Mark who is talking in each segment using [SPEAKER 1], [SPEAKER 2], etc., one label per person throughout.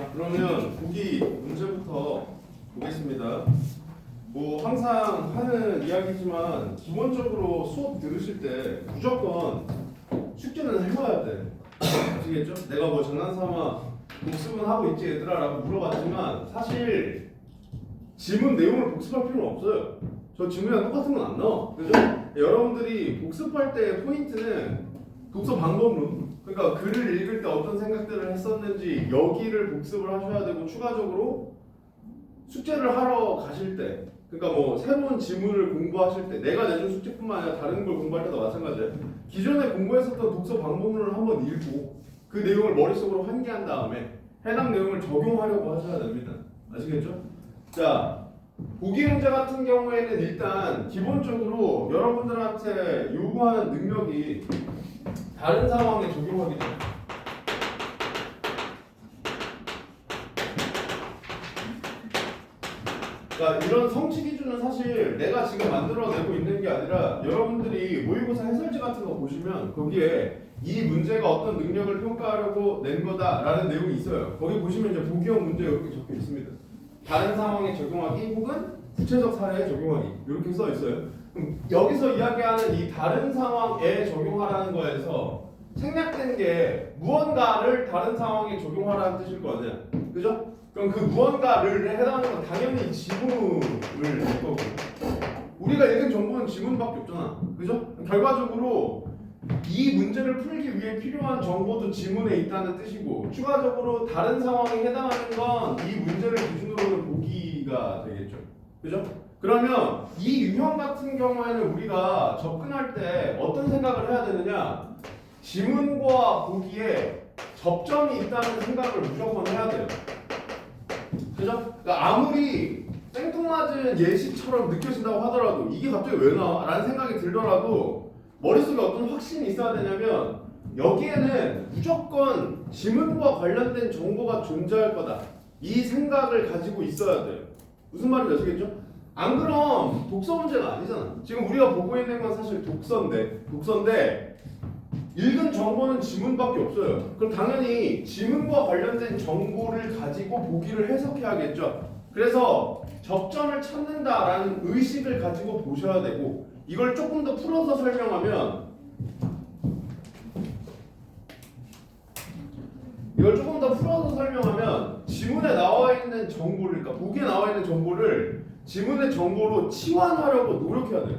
[SPEAKER 1] 자, 그러면 보기 문제부터 보겠습니다. 뭐 항상 하는 이야기지만 기본적으로 수업 들으실 때 무조건 숙제는 해봐야 돼. 아시겠죠? 내가 뭐 장난삼아 복습은 하고 있지 얘들아 라고 물어봤지만 사실 지문 내용을 복습할 필요는 없어요. 저 지문이랑 똑같은 건 안 나와. 그죠? 여러분들이 복습할 때 포인트는 독서 방법론, 그러니까 글을 읽을 때 어떤 생각들을 했었는지 여기를 복습을 하셔야 되고, 추가적으로 숙제를 하러 가실 때, 그러니까 뭐 새로운 지문을 공부하실 때, 내가 내준 숙제뿐만 아니라 다른 걸 공부할 때도 마찬가지예요. 기존에 공부했었던 독서 방법론을 한번 읽고 그 내용을 머릿속으로 환기한 다음에 해당 내용을 적용하려고 하셔야 됩니다. 아시겠죠? 자, 보기 문제 같은 경우에는 일단 기본적으로 여러분들한테 요구하는 능력이 다른 상황에 적용하기죠. 그러니까 이런 성취 기준은 사실 내가 지금 만들어내고 있는 게 아니라 여러분들이 모의고사 해설지 같은 거 보시면 거기에 이 문제가 어떤 능력을 평가하려고 낸 거다라는 내용이 있어요. 거기 보시면 이제 보기형 문제 이렇게 적혀 있습니다. 다른 상황에 적용하기 혹은 구체적 사례에 적용하기 이렇게 써 있어요. 그럼 여기서 이야기하는 이 다른 상황에 적용하라는 거에서 생략된 게 무언가를 다른 상황에 적용하라는 뜻일 거 아니야. 그죠? 그럼 그 무언가를 해당하는 건 당연히 지문을 낼 거고, 우리가 읽은 정보는 지문밖에 없잖아. 그죠? 결과적으로 이 문제를 풀기 위해 필요한 정보도 지문에 있다는 뜻이고, 추가적으로 다른 상황에 해당하는 건 이 문제를 기준으로는 보기가 되겠죠. 그죠? 그러면 이 유형 같은 경우에는 우리가 접근할 때 어떤 생각을 해야 되느냐? 지문과 보기에 접점이 있다는 생각을 무조건 해야 돼요. 그죠? 그러니까 아무리 생뚱맞은 예시처럼 느껴진다고 하더라도 이게 갑자기 왜 나와? 라는 생각이 들더라도 머릿속에 어떤 확신이 있어야 되냐면 여기에는 무조건 지문과 관련된 정보가 존재할 거다. 이 생각을 가지고 있어야 돼요. 무슨 말인지 아시겠죠? 안 그럼 독서 문제가 아니잖아. 지금 우리가 보고 있는 건 사실 독서인데 읽은 정보는 지문밖에 없어요. 그럼 당연히 지문과 관련된 정보를 가지고 보기를 해석해야겠죠. 그래서 접점을 찾는다라는 의식을 가지고 보셔야 되고, 이걸 조금 더 풀어서 설명하면 지문에 나와 있는 정보를, 그러니까 보기에 나와 있는 정보를 지문의 정보로 치환하려고 노력해야 돼요.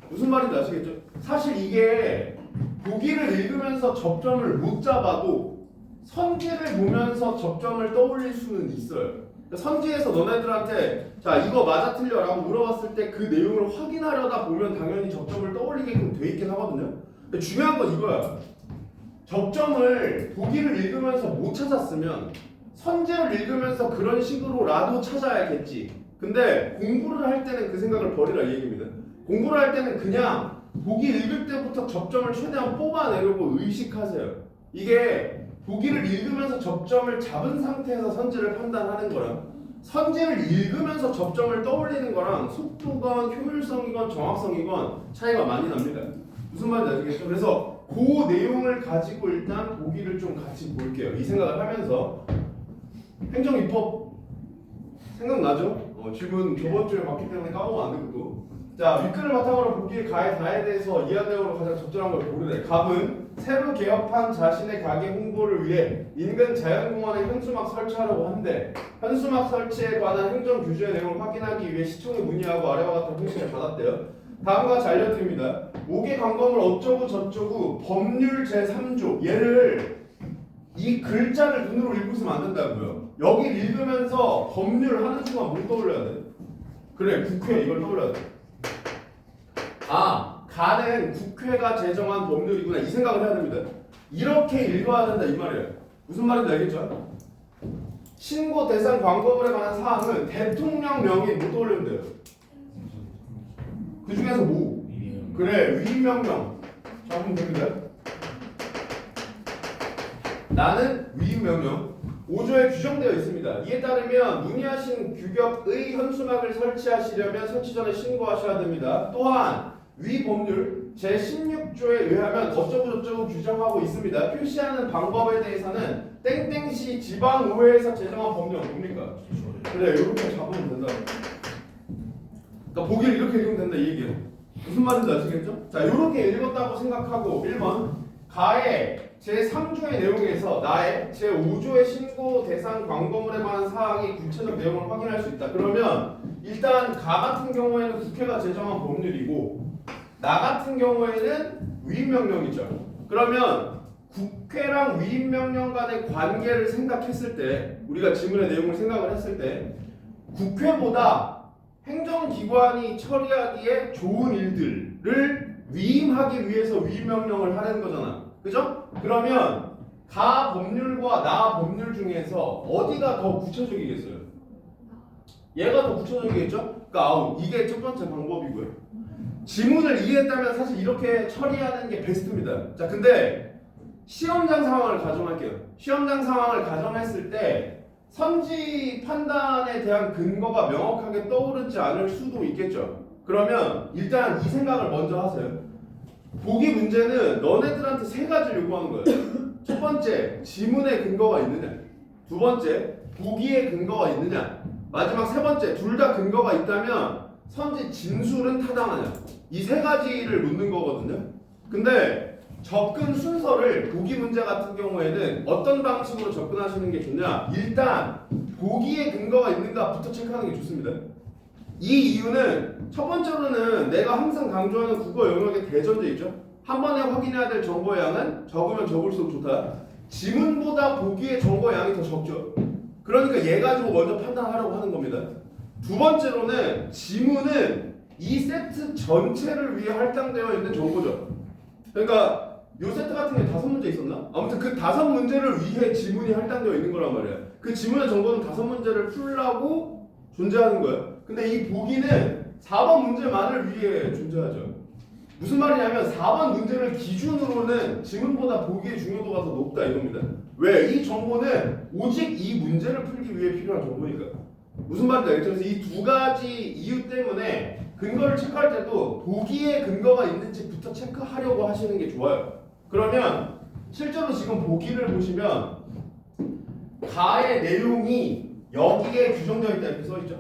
[SPEAKER 1] 무슨 말인지 아시겠죠? 사실 이게 보기를 읽으면서 접점을 못 잡아도 선지를 보면서 접점을 떠올릴 수는 있어요. 그러니까 선지에서 너네들한테 자 이거 맞아 틀려 라고 물어봤을 때 그 내용을 확인하려다 보면 당연히 접점을 떠올리게끔 돼 있긴 하거든요. 근데 중요한 건 이거야. 접점을 보기를 읽으면서 못 찾았으면 선지를 읽으면서 그런 식으로라도 찾아야겠지. 근데 공부를 할 때는 그 생각을 버리라 이 얘기입니다. 공부를 할 때는 그냥 보기 읽을 때부터 접점을 최대한 뽑아내려고 의식하세요. 이게 보기를 읽으면서 접점을 잡은 상태에서 선지를 판단하는 거랑 선지를 읽으면서 접점을 떠올리는 거랑 속도건 효율성이건 정확성이건 차이가 많이 납니다. 무슨 말인지 아시겠죠? 그래서 그 내용을 가지고 일단 보기를 좀 같이 볼게요. 이 생각을 하면서 행정입법 생각나죠? 지금 저번 주에 봤기 때문에 까먹으면 안 되고. 자, 윗글을 바탕으로 보기의 가의 다에 대해서 이하 내용으로 가장 적절한 걸 고르래. 갑은 새로 개업한 자신의 가게 홍보를 위해 인근 자연공원에 현수막 설치하려고 한대. 현수막 설치에 관한 행정 규제의 내용을 확인하기 위해 시청에 문의하고 아래와 같은 통신을 받았대요. 다음과 같이 알려드립니다. 5개 광범을 어쩌고 저쩌고 법률 제3조, 얘를 이 글자를 눈으로 읽고 있으면 안 된다고요. 여기 읽으면서 법률 하는 순간 뭘 떠올려야 돼? 그래, 국회 이걸 떠올려야 돼. 아, 가는 국회가 제정한 법률이구나 이 생각을 해야 됩니다. 이렇게 읽어야 된다 이 말이에요. 무슨 말인지 알겠죠? 신고 대상 광고물에 관한 사항은 대통령령이 못 떠올리면 돼요. 그 중에서 뭐? 그래, 위임명령. 자, 한번 됩니다. 나는 위임명령 5조에 규정되어 있습니다. 이에 따르면 문의하신 규격의 현수막을 설치하시려면 설치 전에 신고하셔야 됩니다. 또한 위 법률 제16조에 의하면 어쩌고저쩌고 규정하고 있습니다. 표시하는 방법에 대해서는 땡땡시 지방의회에서 제정한 법령 뭡니까? 그래, 이렇게 잡으면 된다. 그러니까 보기를 이렇게 읽으면 된다 이 얘기예요. 무슨 말인지 아시겠죠? 자, 이렇게 읽었다고 생각하고 1번 가의 제3조의 내용에서 나의 제5조의 신고 대상 광고물에 관한 사항이 구체적 내용을 확인할 수 있다. 그러면 일단 가 같은 경우에는 국회가 제정한 법률이고 나 같은 경우에는 위임명령이죠. 그러면 국회랑 위임명령 간의 관계를 생각했을 때 우리가 지문의 내용을 생각을 했을 때 국회보다 행정기관이 처리하기에 좋은 일들을 위임하기 위해서 위임명령을 하는 거잖아. 그죠? 그러면 가 법률과 나 법률 중에서 어디가 더 구체적이겠어요? 얘가 더 구체적이겠죠? 그러니까 이게 첫 번째 방법이고요. 지문을 이해했다면 사실 이렇게 처리하는 게 베스트입니다. 자, 근데 시험장 상황을 가정할게요. 시험장 상황을 가정했을 때 선지 판단에 대한 근거가 명확하게 떠오르지 않을 수도 있겠죠. 그러면 일단 이 생각을 먼저 하세요. 보기 문제는 너네들한테 세 가지를 요구하는 거예요. 첫 번째, 지문에 근거가 있느냐. 두 번째, 보기에 근거가 있느냐. 마지막 세 번째, 둘 다 근거가 있다면 선지 진술은 타당하냐. 이 세 가지를 묻는 거거든요. 근데 접근 순서를 보기 문제 같은 경우에는 어떤 방식으로 접근하시는 게 좋냐. 일단 보기에 근거가 있는가부터 체크하는 게 좋습니다. 이 이유는 첫 번째로는 내가 항상 강조하는 국어 영역의 대전제 있죠. 한 번에 확인해야 될 정보의 양은 적으면 적을수록 좋다. 지문보다 보기의 정보 양이 더 적죠. 그러니까 얘 가지고 먼저 판단하려고 하는 겁니다. 두 번째로는 지문은 이 세트 전체를 위해 할당되어 있는 정보죠. 그러니까 요 세트 같은 게 5문제 있었나? 아무튼 그 5문제를 위해 지문이 할당되어 있는 거란 말이야. 그 지문의 정보는 5문제를 풀라고 존재하는 거예요. 근데 이 보기는 4번 문제만을 위해 존재하죠. 무슨 말이냐면 4번 문제를 기준으로는 지문보다 보기의 중요도가 더 높다 이겁니다. 왜? 이 정보는 오직 이 문제를 풀기 위해 필요한 정보니까. 무슨 말인지 알겠죠? 그래서 이 두 가지 이유 때문에 근거를 체크할 때도 보기에 근거가 있는지부터 체크하려고 하시는 게 좋아요. 그러면 실제로 지금 보기를 보시면 가의 내용이 여기에 규정되어 있다 이렇게 써있죠.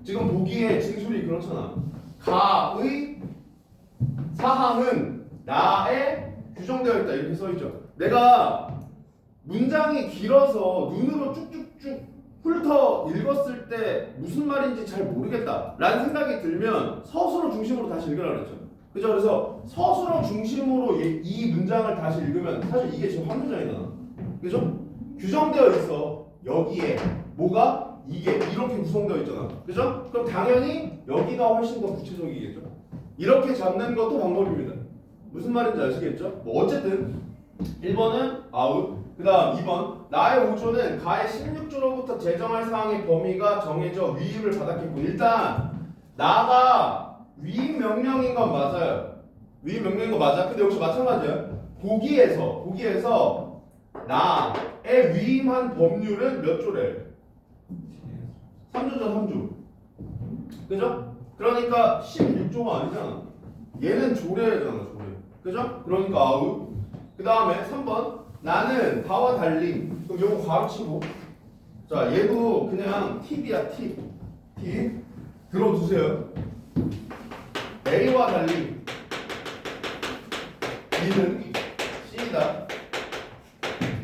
[SPEAKER 1] 지금 보기에 진술이 그렇잖아. 가의 사항은 나에 규정되어 있다 이렇게 써있죠. 내가 문장이 길어서 눈으로 쭉쭉쭉 훑어 읽었을 때 무슨 말인지 잘 모르겠다 라는 생각이 들면 서술어 중심으로 다시 읽으라 그랬죠. 그죠? 그래서 서술어 중심으로 이 문장을 다시 읽으면 사실 이게 지금 한 문장이잖아. 그죠? 규정되어 있어. 여기에 뭐가 이게 이렇게 구성되어 있잖아. 그죠? 그럼 당연히 여기가 훨씬 더 구체적이겠죠. 이렇게 잡는 것도 방법입니다. 무슨 말인지 아시겠죠? 뭐 어쨌든 1번은 아웃. 그 다음 2번 나의 5조는 가의 16조로부터 제정할 사항의 범위가 정해져 위임을 받았겠고 일단 나가 위임 명령인 건 맞아요. 위임 명령인 건 맞아. 근데 역시 마찬가지야. 보기에서 나의 위임한 법률은 몇 조래? 3조죠 3조. 그죠? 그러니까 16조가 아니잖아. 얘는 조례잖아 조례. 그죠? 그러니까 아웃. 그 다음에 3번 나는 다와 달리. 그럼 요거 가로치고 자 얘도 그냥 팁이야 팁. 들어두세요. A와 달리 B는 C이다.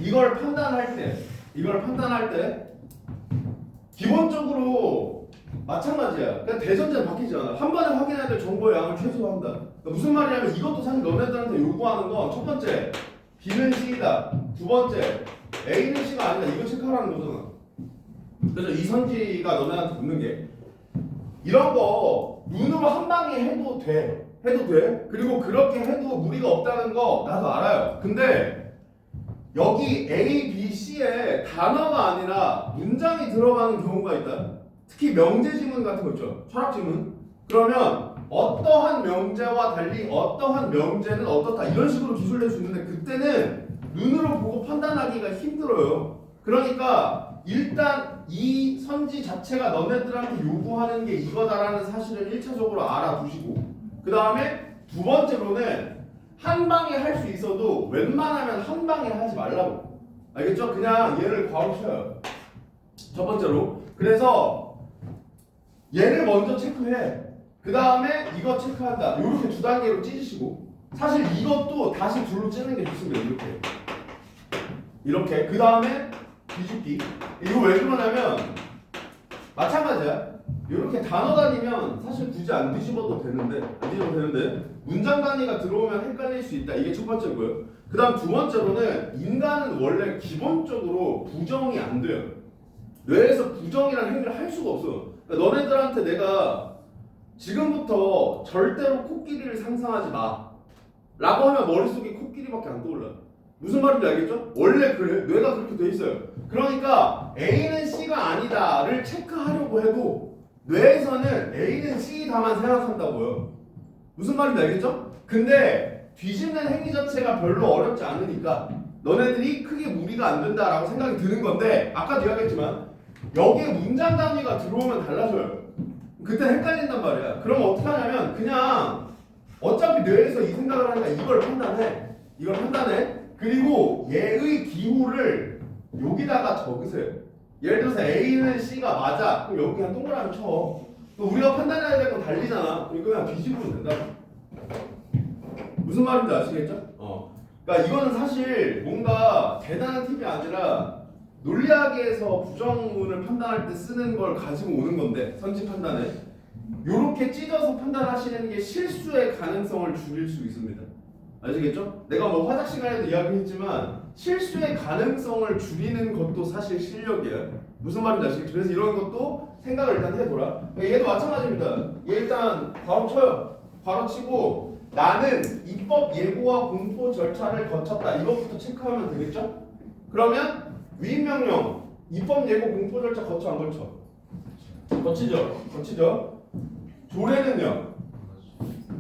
[SPEAKER 1] 이걸 판단할 때 기본적으로 마찬가지야. 그냥 대전제는 바뀌지 않아. 한 번에 확인해야 될 정보의 양을 최소화한다. 그러니까 무슨 말이냐면 이것도 사실 너네들한테 요구하는 건 첫 번째 B는 C이다. 두 번째 A는 C가 아니다. 이거 체크하라는 거잖아. 그래서 이 선지가 너네한테 묻는 게 이런 거 눈으로 한 방에 해도 돼. 그리고 그렇게 해도 무리가 없다는 거 나도 알아요. 근데 여기 A, B, C에 단어가 아니라 문장이 들어가는 경우가 있다. 특히 명제 지문 같은 거 있죠. 철학 지문. 그러면 어떠한 명제와 달리 어떠한 명제는 어떻다 이런 식으로 기술낼 수 있는데 그때는 눈으로 보고 판단하기가 힘들어요. 그러니까 일단 이 선지 자체가 너네들한테 요구하는 게 이거다라는 사실을 1차적으로 알아두시고 그 다음에 두 번째로는 한 방에 할 수 있어도 웬만하면 한 방에 하지 말라고. 알겠죠? 그냥 얘를 괄호 쳐요. 첫 번째로. 그래서 얘를 먼저 체크해. 그 다음에 이거 체크한다. 이렇게 두 단계로 찢으시고, 사실 이것도 다시 둘로 찌는 게 좋습니다. 이렇게. 그 다음에 뒤집기. 이거 왜 그러냐면 마찬가지야. 이렇게 단어 단위면 사실 굳이 안 뒤집어도 되는데 문장 단위가 들어오면 헷갈릴 수 있다. 이게 첫 번째고요. 그 다음 두 번째로는 인간은 원래 기본적으로 부정이 안 돼요. 뇌에서 부정이라는 행위를 할 수가 없어. 그러니까 너네들한테 내가 지금부터 절대로 코끼리를 상상하지 마 라고 하면 머릿속에 코끼리밖에 안 떠올라. 무슨 말인지 알겠죠? 원래 그래. 뇌가 그렇게 돼 있어요. 그러니까 A는 C가 아니다를 체크하려고 해도 뇌에서는 A는 C다만 생각한다고요. 무슨 말인지 알겠죠? 근데 뒤집는 행위 자체가 별로 어렵지 않으니까 너네들이 크게 무리가 안 된다라고 생각이 드는 건데, 아까도 이야기했지만 여기에 문장 단위가 들어오면 달라져요. 그때 헷갈린단 말이야. 그럼 어떻게 하냐면 그냥 어차피 뇌에서 이 생각을 하니까 이걸 판단해. 그리고 얘의 기호를 여기다가 적으세요. 예를 들어서 A는 C가 맞아. 그럼 여기 그냥 동그라미 쳐. 우리가 판단해야 될 건 달리잖아. 그러니까 그냥 뒤집으면 된다. 무슨 말인지 아시겠죠? 그러니까 이거는 사실 뭔가 대단한 팁이 아니라 논리학에서 부정문을 판단할 때 쓰는 걸 가지고 오는 건데, 선지 판단에 요렇게 찢어서 판단하시는 게 실수의 가능성을 줄일 수 있습니다. 아시겠죠? 내가 뭐 화작 시간에도 이야기했지만 실수의 가능성을 줄이는 것도 사실 실력이에요. 무슨 말인지 아시겠죠? 그래서 이런 것도 생각을 일단 해보라. 얘도 마찬가지입니다. 얘 일단 바로 쳐요. 바로 치고 나는 입법 예고와 공포 절차를 거쳤다. 이것부터 체크하면 되겠죠? 그러면 위임 명령, 입법 예고 공포 절차 거쳐 안 거쳐? 거치죠. 조례는요?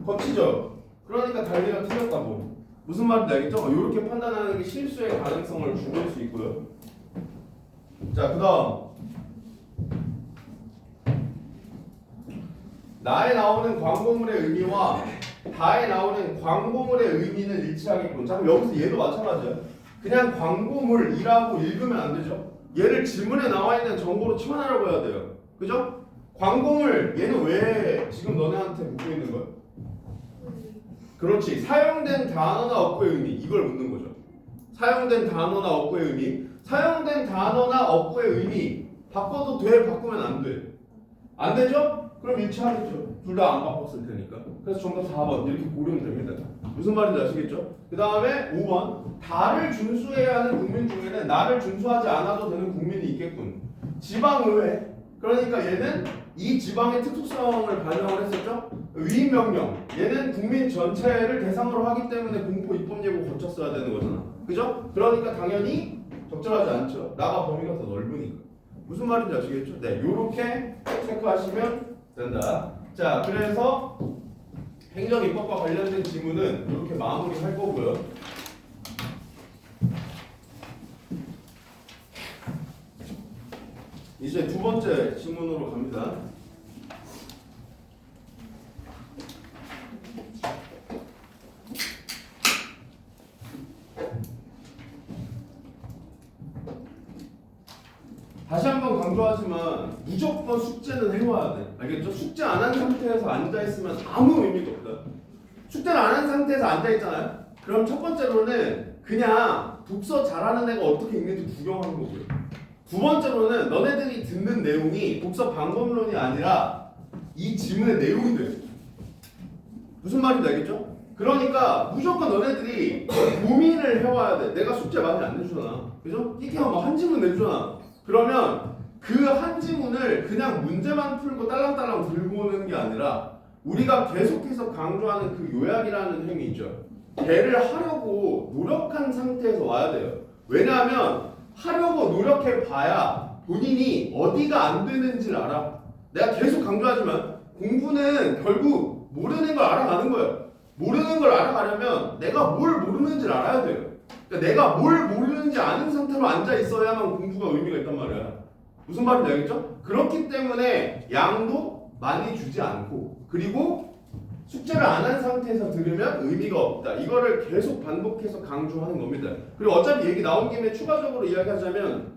[SPEAKER 1] 거치죠. 그러니까 달리가 틀렸다고. 무슨 말인지 알겠죠? 이렇게 판단하는 게 실수의 가능성을 줄일 수 있고요. 자, 그 다음 나에 나오는 광고물의 의미와 다에 나오는 광고물의 의미는 일치하겠군. 자, 그럼 여기서 얘도 마찬가지야. 그냥 광고물이라고 읽으면 안 되죠. 얘를 지문에 나와 있는 정보로 치환하라고 해야 돼요. 그죠? 광고물, 얘는 왜 지금 너네한테 묻고 있는 거야? 그렇지. 사용된 단어나 어구의 의미, 이걸 묻는 거죠. 사용된 단어나 어구의 의미. 사용된 단어나 어구의 의미 바꿔도 돼? 바꾸면 안 돼? 안 되죠? 그럼 일치하겠죠. 둘 다 안 바꿨을 테니까. 그래서 정답 4번 이렇게 고르면 됩니다. 무슨 말인지 아시겠죠? 그 다음에 5번. 다를 준수해야 하는 국민 중에는 나를 준수하지 않아도 되는 국민이 있겠군. 지방의회. 그러니까 얘는 이 지방의 특수성을 반영을 했었죠. 위임 명령. 얘는 국민 전체를 대상으로 하기 때문에 공포 입법 예고 거쳤어야 되는 거잖아. 그죠? 그러니까 당연히 적절하지 않죠. 나가 범위가 더 넓으니까. 무슨 말인지 아시겠죠? 네, 요렇게 체크하시면 된다. 자, 그래서 행정 입법과 관련된 지문은 이렇게 마무리할 거고요. 이제 두 번째 지문으로 갑니다. 다시 한번 강조하지만 무조건 숙제는 해와야 돼. 알겠죠? 숙제 안 한 상태에서 앉아있으면 아무 의미가 없다. 숙제를 안 한 상태에서 앉아있잖아요? 그럼 첫 번째로는 그냥 독서 잘하는 애가 어떻게 읽는지 구경하는 거고요. 두 번째로는 너네들이 듣는 내용이 독서 방법론이 아니라 이 지문의 내용이 돼요. 무슨 말인지 알겠죠? 그러니까 무조건 너네들이 고민을 해와야 돼. 내가 숙제 많이 안 내주잖아. 그죠? 이렇게만 뭐 한 지문 내주잖아. 그러면 그 한 지문을 그냥 문제만 풀고 딸랑딸랑 들고 오는 게 아니라 우리가 계속해서 강조하는 그 요약이라는 행위 있죠. 걔를 하려고 노력한 상태에서 와야 돼요. 왜냐하면 하려고 노력해 봐야 본인이 어디가 안 되는지를 알아. 내가 계속 강조하지만 공부는 결국 모르는 걸 알아가는 거예요. 모르는 걸 알아가려면 내가 뭘 모르는지를 알아야 돼요. 그러니까 내가 뭘 모르는지 아는 상태로 앉아 있어야만 공부가 의미가 있단 말이야. 무슨 말인지 알겠죠? 그렇기 때문에 양도 많이 주지 않고, 그리고 숙제를 안 한 상태에서 들으면 의미가 없다. 이거를 계속 반복해서 강조하는 겁니다. 그리고 어차피 얘기 나온 김에 추가적으로 이야기하자면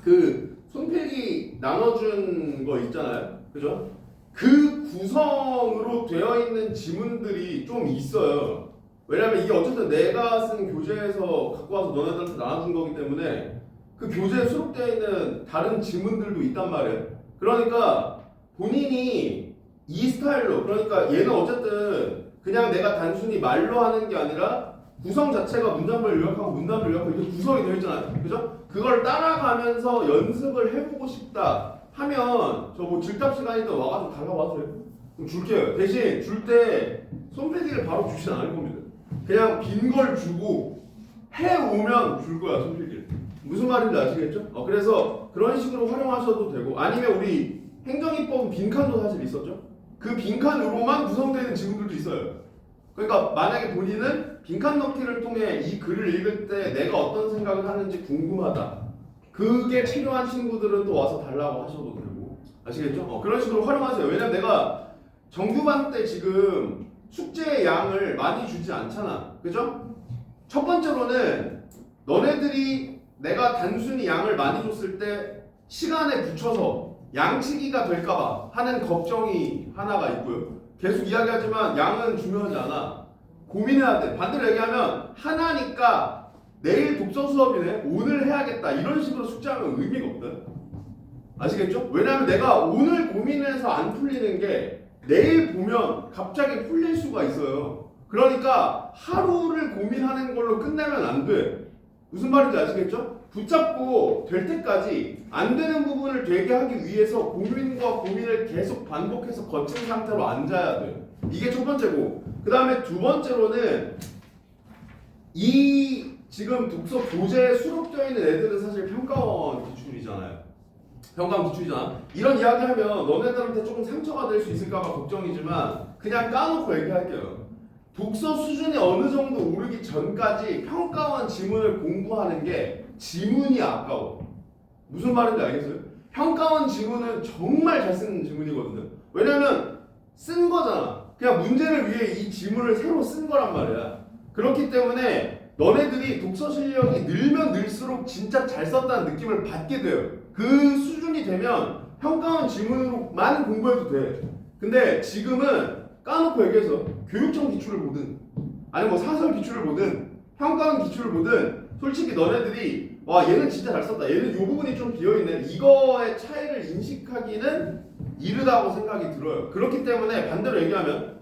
[SPEAKER 1] 그 손필기 나눠준 거 있잖아요. 그죠? 그 구성으로 되어 있는 지문들이 좀 있어요. 왜냐면 이게 어쨌든 내가 쓴 교재에서 갖고 와서 너네들한테 나눠준 거기 때문에 그 교재에 수록되어 있는 다른 지문들도 있단 말이에요. 그러니까 본인이 이 스타일로, 그러니까 얘는 어쨌든 그냥 내가 단순히 말로 하는 게 아니라 구성 자체가 문장을 요약하고 문단을 요약하고 이렇게 구성이 되어 있잖아요. 그죠? 그걸 따라가면서 연습을 해보고 싶다 하면 저 뭐 질답 시간이든 와가지고 달라고 하세요. 그럼 줄게요. 대신 줄 때 손필기를 바로 주진 않을 겁니다. 그냥 빈 걸 주고 해오면 줄 거야, 손필기를. 무슨 말인지 아시겠죠? 그래서 그런 식으로 활용하셔도 되고, 아니면 우리 행정입법은 빈칸도 사실 있었죠? 그 빈칸으로만 구성되는 지문들도 있어요. 그러니까 만약에 본인은 빈칸 넣기를 통해 이 글을 읽을 때 내가 어떤 생각을 하는지 궁금하다. 그게 필요한 친구들은 또 와서 달라고 하셔도 되고. 아시겠죠? 그런 식으로 활용하세요. 왜냐면 내가 정규반 때 지금 숙제의 양을 많이 주지 않잖아. 그죠? 첫 번째로는 너네들이 내가 단순히 양을 많이 줬을 때 시간에 붙여서 양치기가 될까봐 하는 걱정이 하나가 있고요. 계속 이야기하지만 양은 중요하지 않아. 고민해야 돼. 반대로 얘기하면 하나니까 내일 독서 수업이네, 오늘 해야겠다, 이런 식으로 숙제하면 의미가 없거든. 아시겠죠? 왜냐하면 내가 오늘 고민해서 안 풀리는 게 내일 보면 갑자기 풀릴 수가 있어요. 그러니까 하루를 고민하는 걸로 끝내면 안 돼. 무슨 말인지 아시겠죠? 붙잡고 될 때까지 안 되는 부분을 되게 하기 위해서 고민과 고민을 계속 반복해서 거친 상태로 앉아야 돼. 이게 첫 번째고, 그 다음에 두 번째로는 이 지금 독서 교재에 수록되어 있는 애들은 사실 평가원 기출이잖아요. 평가원 기출이잖아. 이런 이야기하면 너네들한테 조금 상처가 될 수 있을까봐 걱정이지만 그냥 까놓고 얘기할게요. 독서 수준이 어느 정도 오르기 전까지 평가원 지문을 공부하는 게 지문이 아까워. 무슨 말인지 알겠어요? 평가원 지문은 정말 잘 쓰는 지문이거든요. 왜냐면 쓴 거잖아. 그냥 문제를 위해 이 지문을 새로 쓴 거란 말이야. 그렇기 때문에 너네들이 독서 실력이 늘면 늘수록 진짜 잘 썼다는 느낌을 받게 돼요. 그 수준이 되면 평가원 지문으로만 공부해도 돼. 근데 지금은 까놓고 얘기해서 교육청 기출을 보든 아니 뭐 사설 기출을 보든 평가원 기출을 보든 솔직히 너네들이 와 얘는 진짜 잘 썼다, 얘는 이 부분이 좀 비어있네, 이거의 차이를 인식하기는 이르다고 생각이 들어요. 그렇기 때문에 반대로 얘기하면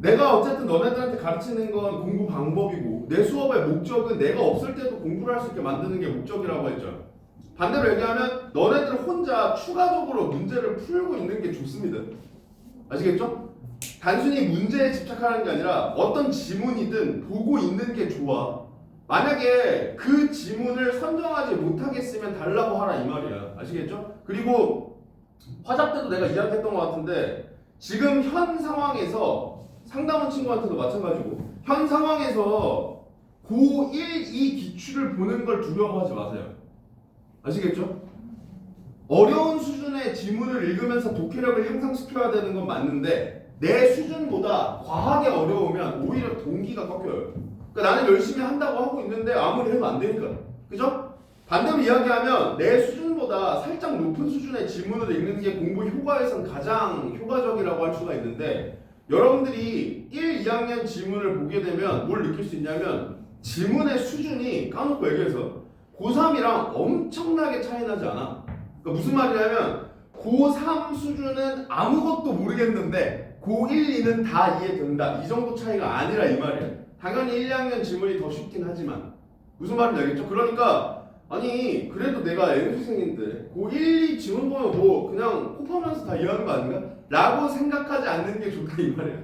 [SPEAKER 1] 내가 어쨌든 너네들한테 가르치는 건 공부 방법이고 내 수업의 목적은 내가 없을 때도 공부를 할 수 있게 만드는 게 목적이라고 했죠. 반대로 얘기하면 너네들 혼자 추가적으로 문제를 풀고 있는 게 좋습니다. 아시겠죠? 단순히 문제에 집착하는 게 아니라 어떤 지문이든 보고 있는 게 좋아. 만약에 그 지문을 선정하지 못하겠으면 달라고 하라 이 말이야. 아시겠죠? 그리고 화작 때도 내가 이야기했던 것 같은데 지금 현 상황에서 상담원 친구한테도 마찬가지고 현 상황에서 고1, 2 기출을 보는 걸 두려워하지 마세요. 아시겠죠? 어려운 수준의 지문을 읽으면서 독해력을 향상시켜야 되는 건 맞는데 내 수준보다 과하게 어려우면 오히려 동기가 꺾여요. 그러니까 나는 열심히 한다고 하고 있는데 아무리 해도 안 되니까. 그죠? 반대로 이야기하면 내 수준보다 살짝 높은 수준의 지문을 읽는 게 공부 효과에선 가장 효과적이라고 할 수가 있는데 여러분들이 1, 2학년 지문을 보게 되면 뭘 느낄 수 있냐면 지문의 수준이 까놓고 얘기해서 고3이랑 엄청나게 차이 나지 않아. 그러니까 무슨 말이냐면 고3 수준은 아무것도 모르겠는데 고1, 2는 다 이해된다. 이 정도 차이가 아니라 이 말이에요. 당연히 1, 2학년 지문이 더 쉽긴 하지만 무슨 말인지 알겠죠? 그러니까 아니 그래도 내가 N수생인데 고1, 2 지문 보면 뭐 그냥 곱하면서 다 이해하는 거 아닌가? 라고 생각하지 않는 게 좋다 이 말이에요.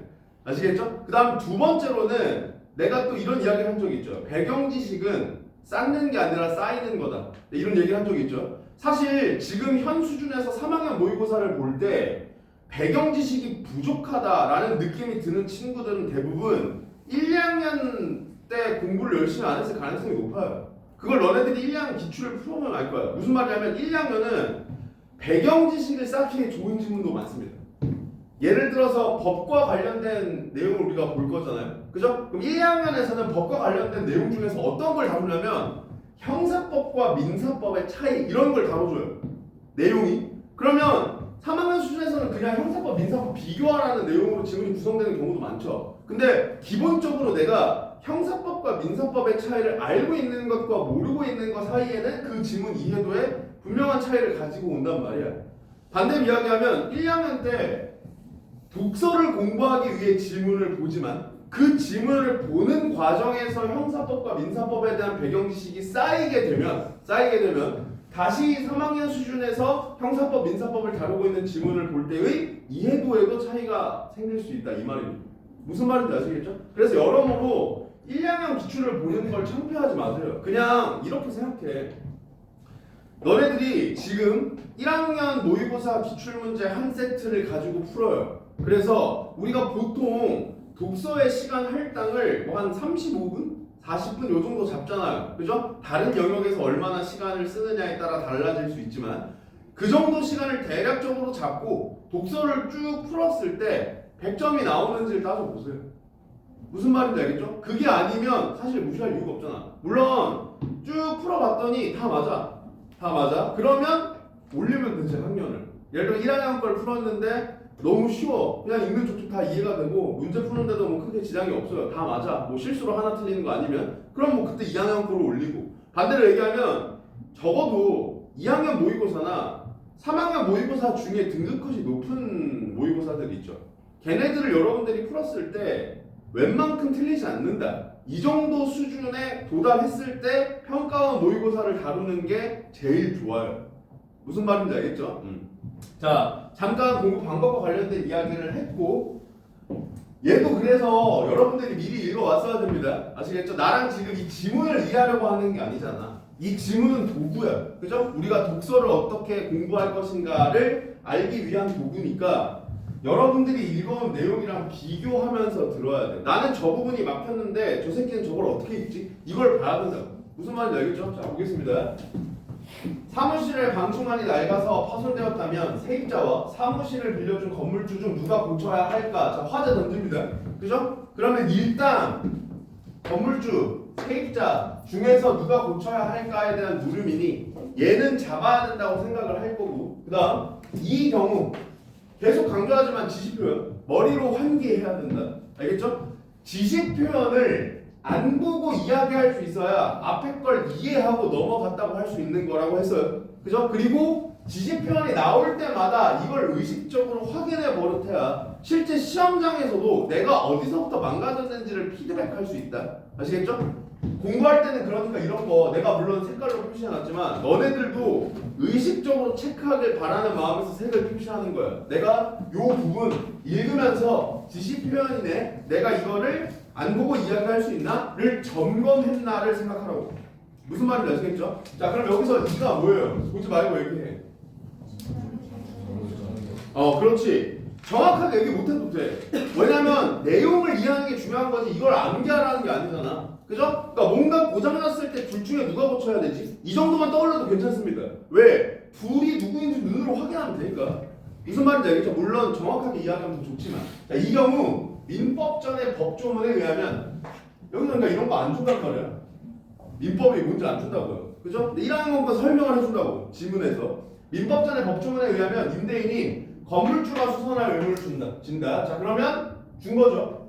[SPEAKER 1] 아시겠죠? 그 다음 두 번째로는 내가 또 이런 이야기 한 적이 있죠. 배경 지식은 쌓는 게 아니라 쌓이는 거다. 이런 얘기를 한 적이 있죠. 사실 지금 현 수준에서 3학년 모의고사를 볼 때 배경 지식이 부족하다라는 느낌이 드는 친구들은 대부분 1, 2학년 때 공부를 열심히 안 했을 가능성이 높아요. 그걸 너네들이 1, 2학년 기출을 풀어보면 알 거야. 무슨 말이냐면 1, 2학년은 배경 지식을 쌓기에 좋은 지문도 많습니다. 예를 들어서 법과 관련된 내용을 우리가 볼 거잖아요. 그죠? 그럼 1, 2학년에서는 법과 관련된 내용 중에서 어떤 걸 다루냐면 형사법과 민사법의 차이 이런 걸 다뤄줘요. 내용이. 그러면 3학년 수준에서는 그냥 형사법, 민사법 비교하라는 내용으로 지문이 구성되는 경우도 많죠. 근데 기본적으로 내가 형사법과 민사법의 차이를 알고 있는 것과 모르고 있는 것 사이에는 그 지문 이해도에 분명한 차이를 가지고 온단 말이야. 반대로 이야기하면 1, 2학년 때 독서를 공부하기 위해 지문을 보지만 그 지문을 보는 과정에서 형사법과 민사법에 대한 배경 지식이 쌓이게 되면 다시 3학년 수준에서 형사법, 민사법을 다루고 있는 지문을 볼 때의 이해도에도 차이가 생길 수 있다 이 말입니다. 무슨 말인지 아시겠죠? 그래서 여러모로 1, 2학년 기출을 보는 걸 창피하지 마세요. 그냥 이렇게 생각해. 너네들이 지금 1학년 모의고사 기출문제 한 세트를 가지고 풀어요. 그래서 우리가 보통 독서의 시간 할당을 뭐 한 35분? 40분 요 정도 잡잖아요. 그죠? 다른 영역에서 얼마나 시간을 쓰느냐에 따라 달라질 수 있지만 그 정도 시간을 대략적으로 잡고 독서를 쭉 풀었을 때 100점이 나오는지를 따져보세요. 무슨 말인지 알겠죠? 그게 아니면 사실 무시할 이유가 없잖아. 물론 쭉 풀어봤더니 다 맞아. 그러면 올리면 되지 학년을. 예를 들어 1학년 걸 풀었는데 너무 쉬워. 그냥 읽는 쪽쪽 다 이해가 되고 문제 푸는데도 뭐 크게 지장이 없어요. 다 맞아. 뭐 실수로 하나 틀리는 거 아니면 그럼 뭐 그때 2학년 거로 올리고 반대로 얘기하면 적어도 2학년 모의고사나 3학년 모의고사 중에 등급컷이 높은 모의고사들이 있죠. 걔네들을 여러분들이 풀었을 때 웬만큼 틀리지 않는다. 이 정도 수준에 도달했을 때 평가원 모의고사를 다루는 게 제일 좋아요. 무슨 말인지 알겠죠? 자, 잠깐 공부 방법과 관련된 이야기를 했고 얘도 그래서 여러분들이 미리 읽어왔어야 됩니다. 아시겠죠? 나랑 지금 이 지문을 이해하려고 하는 게 아니잖아. 이 지문은 도구야. 그죠? 우리가 독서를 어떻게 공부할 것인가를 알기 위한 도구니까 여러분들이 읽어온 내용이랑 비교하면서 들어야 돼. 나는 저 부분이 막혔는데 저 새끼는 저걸 어떻게 읽지? 이걸 봐야 된다고. 무슨 말인지 알겠죠? 자, 보겠습니다. 사무실의 방충망이 낡아서 파손되었다면 세입자와 사무실을 빌려준 건물주 중 누가 고쳐야 할까? 자, 화제 던집니다. 그죠? 그러면 일단 건물주, 세입자 중에서 누가 고쳐야 할까에 대한 물음이니 얘는 잡아야 된다고 생각을 할 거고 그 다음 이 경우 계속 강조하지만 지시표현 머리로 환기해야 된다. 알겠죠? 지시표현을 안 보고 이야기할 수 있어야 앞에 걸 이해하고 넘어갔다고 할 수 있는 거라고 했어요. 그죠? 그리고 지시표현이 나올 때마다 이걸 의식적으로 확인해 버릇해야 실제 시험장에서도 내가 어디서부터 망가졌는지를 피드백할 수 있다. 아시겠죠? 공부할 때는 그러니까 이런 거 내가 물론 색깔로 표시해놨지만 너네들도 의식적으로 체크하길 바라는 마음에서 색을 표시하는 거야. 내가 요 부분 읽으면서 지시표현이네 내가 이거를 안 보고 이야기할 수 있나?를 점검했나를 생각하라고. 무슨 말인지 아시겠죠? 자, 그럼 여기서 이가 뭐예요? 보지 말고 얘기해. 그렇지. 정확하게 얘기 못해도 돼. 왜냐면 내용을 이해하는 게 중요한 거지 이걸 암기하라는 게 아니잖아. 그죠? 그러니까 뭔가 고장났을 때 둘 중에 누가 고쳐야 되지? 이 정도만 떠올려도 괜찮습니다. 왜? 둘이 누구인지 눈으로 확인하면 되니까. 무슨 말인지 알겠죠? 물론 정확하게 이야기하면 더 좋지만 자, 이 경우 민법전의 법조문에 의하면 여기서 그러니까 이런 거 안 준단 말이야. 민법이 뭔지 안 준다고요. 그죠? 근데 1학년 거 설명을 해준다고 지문에서 민법전의 법조문에 의하면 임대인이 건물주가 수선할 의무를 진다. 자, 그러면 준 거죠.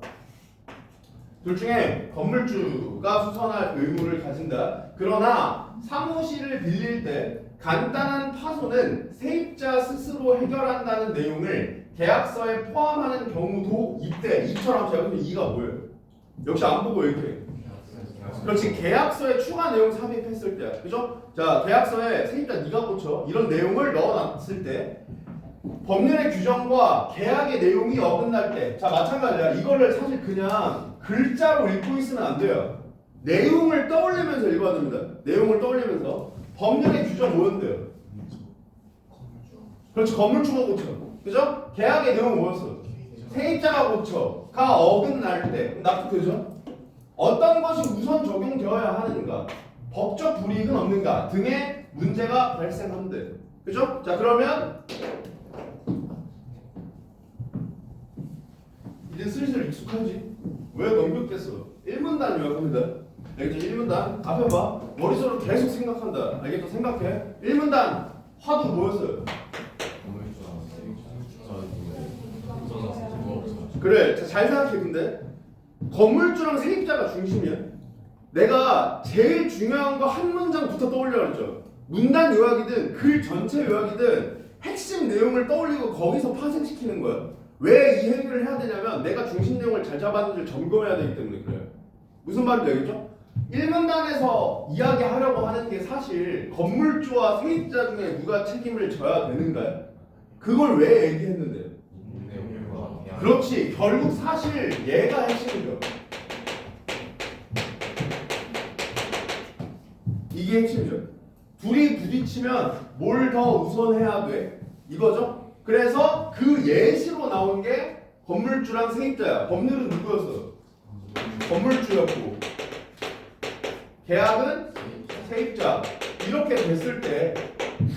[SPEAKER 1] 둘 중에 건물주가 수선할 의무를 가진다. 그러나 사무실을 빌릴 때 간단한 파손은 세입자 스스로 해결한다는 내용을 계약서에 포함하는 경우도 있대. 이처럼 제가 근데 이가 뭐예요? 역시 안 보고 이렇게. 그렇지. 계약서에 추가 내용 삽입했을 때, 그죠? 자, 계약서에 세입자 네가 고쳐 이런 내용을 넣어놨을 때 법률의 규정과 계약의 내용이 어긋날 때, 자 마찬가지야. 이거를 사실 그냥 글자로 읽고 있으면 안 돼요. 내용을 떠올리면서 읽어야 됩니다. 내용을 떠올리면서 법률의 규정 뭐였는데요? 그렇지. 건물주가 고쳐. 그죠? 계약의 내용은 뭐였어? 세입자가 고쳐가 어긋날 때 납득되죠? 어떤 것이 우선 적용되어야 하는가, 법적 불이익은 없는가 등의 문제가 발생한대. 그죠? 자, 그러면 어떡하지? 왜 넘겼겠어? 1문단 요약합니다. 알겠죠? 1문단 앞에 봐. 머릿속으로 계속 생각한다. 알겠죠? 생각해. 1문단 화두 뭐였어요? 그래, 잘 생각해. 근데 건물주랑 세입자가 중심이야. 내가 제일 중요한 거 한 문장부터 떠올려 그랬죠. 문단 요약이든 글 전체 요약이든 핵심 내용을 떠올리고 거기서 파생시키는 거야. 왜 이 행위를 해야 되냐면 내가 중심 내용을 잘 잡았는지를 점검해야 되기 때문에 그래요. 무슨 말인지 알겠죠? 1문단에서 이야기하려고 하는 게 사실 건물주와 세입자 중에 누가 책임을 져야 되는가요? 그걸 왜 얘기했는데요? 그렇지. 결국 사실 얘가 핵심이죠. 이게 핵심이죠. 둘이 부딪히면 뭘 더 우선해야 돼? 이거죠. 그래서 그 예시로 나온 게 건물주랑 세입자야. 법률은 누구였어? 건물주였고 계약은 세입자. 이렇게 됐을 때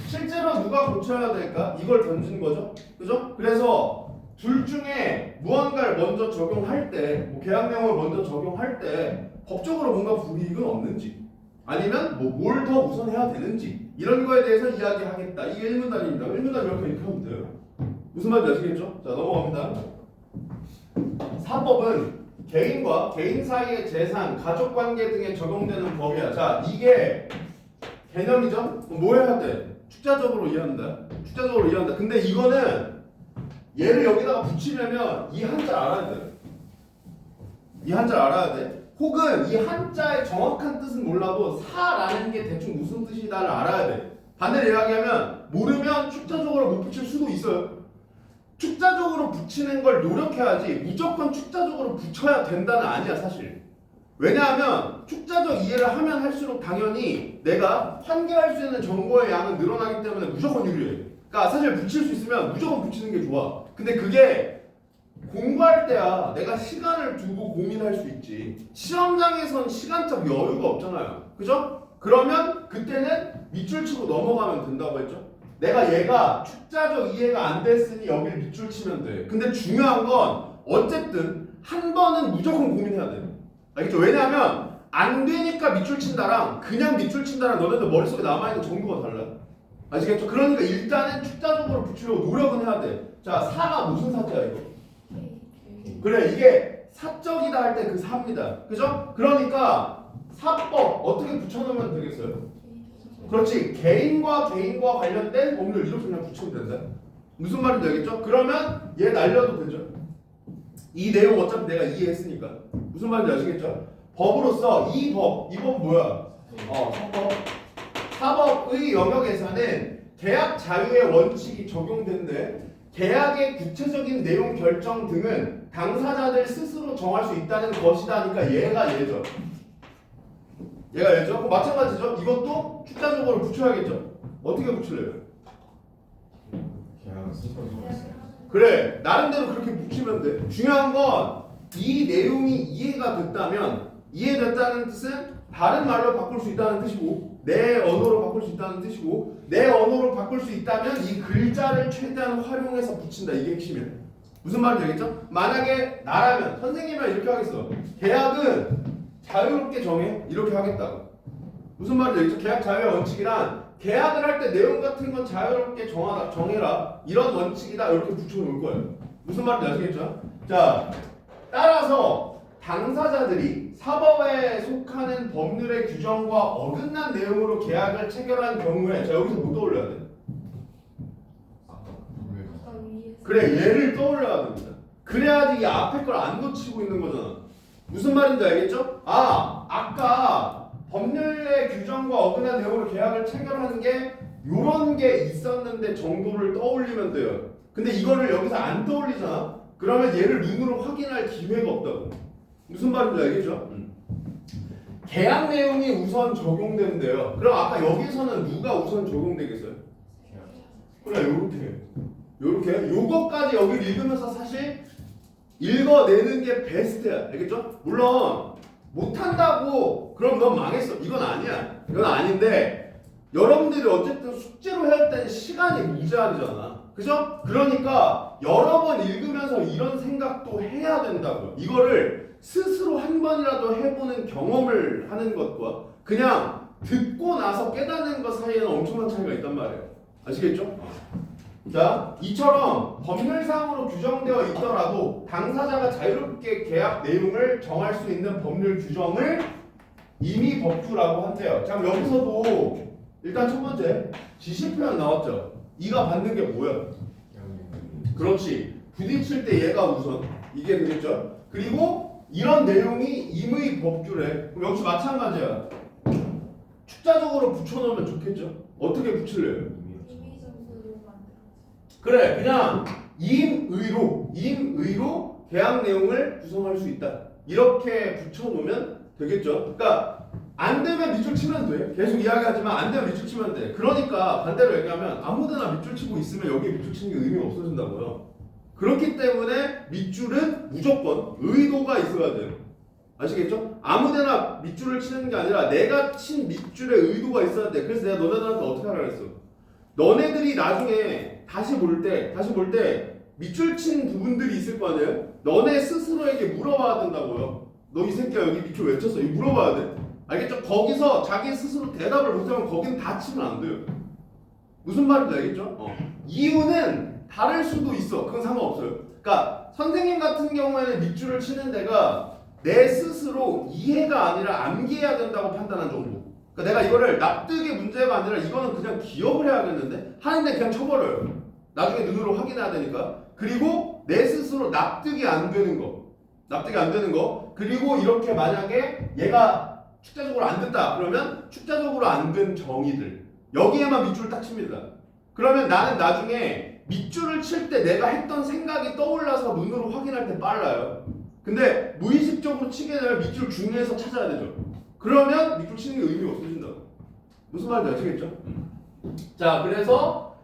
[SPEAKER 1] 실제로 누가 고쳐야 될까? 이걸 던진 거죠. 그죠? 그래서 둘 중에 무언가를 먼저 적용할 때, 뭐 계약 내용을 먼저 적용할 때 법적으로 뭔가 불이익은 없는지 아니면 뭐 뭘 더 우선해야 되는지 이런 거에 대해서 이야기하겠다. 이게 1문단입니다. 1문단 이렇게 하면 돼요. 무슨 말인지 아시겠죠? 자, 넘어갑니다. 사법은 개인과 개인 사이의 재산, 가족관계 등에 적용되는 법이야. 자, 이게 개념이죠? 그럼 뭐 해야 돼? 축자적으로 이해한다. 축자적으로 이해한다. 근데 이거는 얘를 여기다가 붙이려면 이 한자 알아야 돼. 이 한자 알아야 돼. 혹은 이 한자의 정확한 뜻은 몰라도 사라는 게 대충 무슨 뜻이다를 알아야 돼. 반대로 이야기하면 모르면 축자적으로 못 붙일 수도 있어요. 축자적으로 붙이는 걸 노력해야지 무조건 축자적으로 붙여야 된다는 아니야 사실. 왜냐하면 축자적 이해를 하면 할수록 당연히 내가 환기할 수 있는 정보의 양은 늘어나기 때문에 무조건 유리해. 그러니까 사실 붙일 수 있으면 무조건 붙이는 게 좋아. 근데 그게 공부할 때야 내가 시간을 두고 고민할 수 있지. 시험장에선 시간적 여유가 없잖아요. 그죠? 그러면 그때는 밑줄 치고 넘어가면 된다고 했죠. 내가 얘가 축자적 이해가 안 됐으니 여기를 밑줄 치면 돼. 근데 중요한 건 어쨌든 한 번은 무조건 고민해야 돼. 알겠죠? 왜냐하면 안 되니까 밑줄 친다랑 그냥 밑줄 친다랑 너네들 머릿속에 남아있는 정보가 달라. 아시겠죠? 그러니까 일단은 축자적으로 붙이려고 노력은 해야 돼. 자, 사가 무슨 사자야 이거? 그래, 이게 사적이다 할 때 그 사입니다. 그죠? 그러니까 사법 어떻게 붙여놓으면 되겠어요? 그렇지. 개인과 관련된 법률 이렇게 그냥 붙이면 된다. 무슨 말인지 알겠죠? 그러면 얘 날려도 되죠. 이 내용 어차피 내가 이해했으니까. 무슨 말인지 아시겠죠? 법으로서 이 법 뭐야? 사법. 사법의 영역에서는 계약 자유의 원칙이 적용되는데 계약의 구체적인 내용 결정 등은 당사자들 스스로 정할 수 있다는 것이다니까 얘가 얘죠. 얘가 얘죠? 그럼 마찬가지죠. 이것도 축자적으로 붙여야겠죠. 어떻게 붙일래요? 그래, 나름대로 그렇게 붙이면 돼. 중요한 건 이 내용이 이해됐다는 뜻은 다른 말로 바꿀 수 있다는 뜻이고 내 언어로 바꿀 수 있다는 뜻이고 내 언어로 바꿀 수 있다면 이 글자를 최대한 활용해서 붙인다. 이게 핵심이에요. 무슨 말인지 알겠죠? 만약에 나라면 선생님이랑 이렇게 하겠어. 계약은 자유롭게 정해. 이렇게 하겠다고. 무슨 말인지 알겠죠? 계약 자유의 원칙이란 계약을 할 때 내용 같은 건 자유롭게 정해라. 이런 원칙이다. 이렇게 붙여놓을 거예요. 무슨 말인지 아시겠죠? 자, 따라서 당사자들이 사법에 속하는 법률의 규정과 어긋난 내용으로 계약을 체결한 경우에 자 여기서 뭐 떠올려야 돼? 그래, 얘를 떠올려야 됩니다. 그래야지 이 앞에 걸 안 놓치고 있는 거잖아. 무슨 말인지 알겠죠? 아까 법률의 규정과 어긋난 내용으로 계약을 체결하는 게 요런 게 있었는데 정도를 떠올리면 돼요. 근데 이거를 여기서 안 떠올리잖아? 그러면 얘를 눈으로 확인할 기회가 없다고. 무슨 말인지 알겠죠? 계약 내용이 우선 적용된대요. 그럼 아까 여기서는 누가 우선 적용되겠어요? 그래, 요렇게 요거까지 여기를 읽으면서 사실 읽어내는 게 베스트야. 알겠죠? 물론 못한다고 그럼 넌 망했어. 이건 아니야. 이건 아닌데 여러분들이 어쨌든 숙제로 해야 할 때는 시간이 무제한이잖아. 그죠? 그러니까 여러 번 읽으면서 이런 생각도 해야 된다고요. 이거를 스스로 한 번이라도 해보는 경험을 하는 것과 그냥 듣고 나서 깨닫는 것 사이에는 엄청난 차이가 있단 말이에요. 아시겠죠? 자, 이처럼 법률상으로 규정되어 있더라도 당사자가 자유롭게 계약 내용을 정할 수 있는 법률 규정을 임의 법규라고 한대요. 자, 여기서도 일단 첫 번째 지시 표현 나왔죠. 이가 받는 게 뭐야? 그렇지. 부딪힐 때 얘가 우선 이게 되겠죠. 그리고 이런 내용이 임의 법규래. 그럼 역시 마찬가지야. 축자적으로 붙여놓으면 좋겠죠. 어떻게 붙일래요? 그래, 그냥 임의로 계약 내용을 구성할 수 있다. 이렇게 붙여놓으면 되겠죠. 그러니까 안 되면 밑줄 치면 돼. 계속 이야기하지만 안 되면 밑줄 치면 돼. 그러니까 반대로 얘기하면 아무데나 밑줄 치고 있으면 여기 밑줄 치는 게 의미가 없어진다고요. 그렇기 때문에 밑줄은 무조건 의도가 있어야 돼요. 아시겠죠? 아무데나 밑줄을 치는 게 아니라 내가 친 밑줄에 의도가 있어야 돼. 그래서 내가 너네들한테 어떻게 하라 그랬어? 너네들이 나중에 다시 볼 때 밑줄 친 부분들이 있을 거 아니에요? 너네 스스로에게 물어봐야 된다고요. 너 이 새끼야 여기 밑줄 왜 쳤어? 이거 물어봐야 돼. 알겠죠? 거기서 자기 스스로 대답을 못하면 거기는 다 치면 안 돼요. 무슨 말인지 알겠죠? 이유는 다를 수도 있어. 그건 상관없어요. 그러니까 선생님 같은 경우에는 밑줄을 치는 데가 내 스스로 이해가 아니라 암기해야 된다고 판단한 정도. 그러니까 내가 이거를 납득의 문제가 아니라 이거는 그냥 기억을 해야겠는데 하는데 그냥 쳐버려요. 나중에 눈으로 확인해야 되니까. 그리고 내 스스로 납득이 안 되는 거. 그리고 이렇게 만약에 얘가 축자적으로 안 됐다 그러면 축자적으로 안 된 정의들 여기에만 밑줄을 딱 칩니다. 그러면 나는 나중에 밑줄을 칠 때 내가 했던 생각이 떠올라서 눈으로 확인할 때 빨라요. 근데 무의식적으로 치게 되면 밑줄 중에서 찾아야 되죠. 그러면 밑줄 치는 게 의미가 없어진다고. 무슨 말인지 아시겠죠? 자, 그래서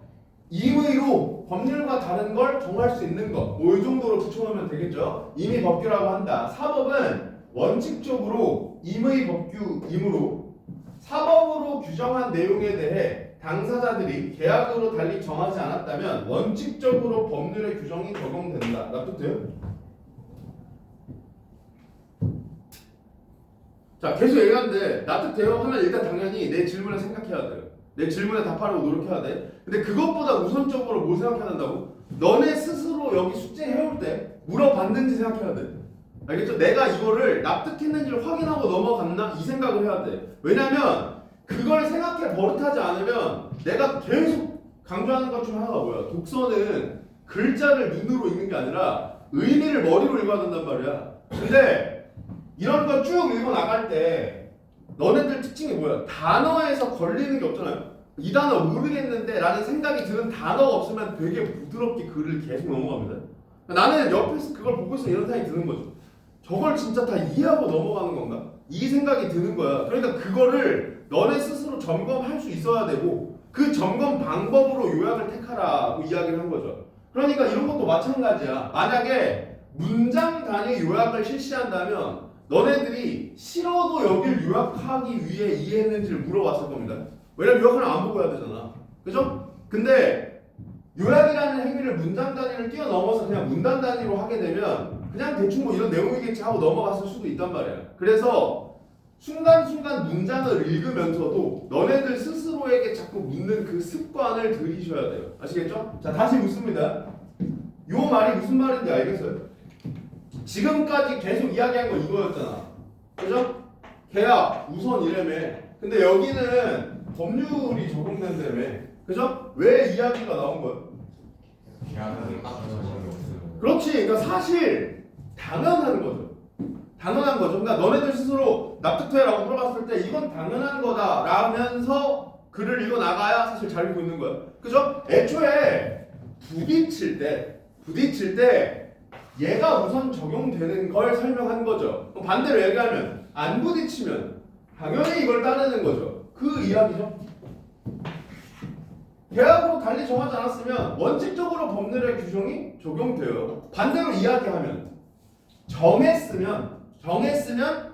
[SPEAKER 1] 임의로 법률과 다른 걸 정할 수 있는 것, 뭐 이 정도로 붙여놓으면 되겠죠. 임의 법규라고 한다. 사법은 원칙적으로 임의 법규이므로 사법으로 규정한 내용에 대해 당사자들이 계약으로 달리 정하지 않았다면 원칙적으로 법률의 규정이 적용된다. 납득돼요? 자, 계속 얘기하는데 납득돼요? 하면 일단 당연히 내 질문을 생각해야 돼요. 내 질문에 답하려고 노력해야 돼. 근데 그것보다 우선적으로 뭘 생각해야 된다고? 너네 스스로 여기 숙제 해올 때 물어봤는지 생각해야 돼. 알겠죠? 내가 이거를 납득했는지를 확인하고 넘어갔나? 이 생각을 해야 돼. 왜냐면 그걸 생각해 버릇하지 않으면 내가 계속 강조하는 것 중 하나가 뭐야? 독서는 글자를 눈으로 읽는 게 아니라 의미를 머리로 읽어야 된단 말이야. 근데 이런 거 쭉 읽어 나갈 때 너네들 특징이 뭐야? 단어에서 걸리는 게 없잖아요. 이 단어 모르겠는데 라는 생각이 드는 단어가 없으면 되게 부드럽게 글을 계속 넘어갑니다. 나는 옆에서 그걸 보고 있으면 이런 생각이 드는 거죠. 저걸 진짜 다 이해하고 넘어가는 건가? 이 생각이 드는 거야. 그러니까 그거를 너네 스스로 점검할 수 있어야 되고 그 점검 방법으로 요약을 택하라고 이야기를 한 거죠. 그러니까 이런 것도 마찬가지야. 만약에 문장 단위 요약을 실시한다면 너네들이 싫어도 여길 요약하기 위해 이해했는지를 물어봤을 겁니다. 왜냐면 요약을 안 보고 해야 되잖아. 그죠? 근데 요약이라는 행위를 문장 단위를 뛰어넘어서 그냥 문단 단위로 하게 되면 그냥 대충 뭐 이런 내용이겠지 하고 넘어갔을 수도 있단 말이야. 그래서 순간순간 문장을 읽으면서도 너네들 스스로에게 자꾸 묻는 그 습관을 들이셔야 돼요. 아시겠죠? 자, 다시 묻습니다. 요 말이 무슨 말인지 알겠어요? 지금까지 계속 이야기한 건 이거였잖아. 그죠? 계약, 우선 이래며. 근데 여기는 법률이 적용된다며. 그죠? 왜 이야기가 나온 거야? 그렇지. 그러니까 사실 당연한 거죠. 당연한 거죠. 그러니까 너네들 스스로 납득돼라고 물어봤을 때 이건 당연한 거다 라면서 글을 읽어 나가야 사실 잘 읽고 있는 거야. 그죠? 애초에 부딪힐 때 얘가 우선 적용되는 걸 설명한 거죠. 그럼 반대로 얘기하면 안 부딪히면 당연히 이걸 따르는 거죠. 그 이야기죠. 계약으로 달리 정하지 않았으면 원칙적으로 법률의 규정이 적용돼요. 반대로 이야기하면 정했으면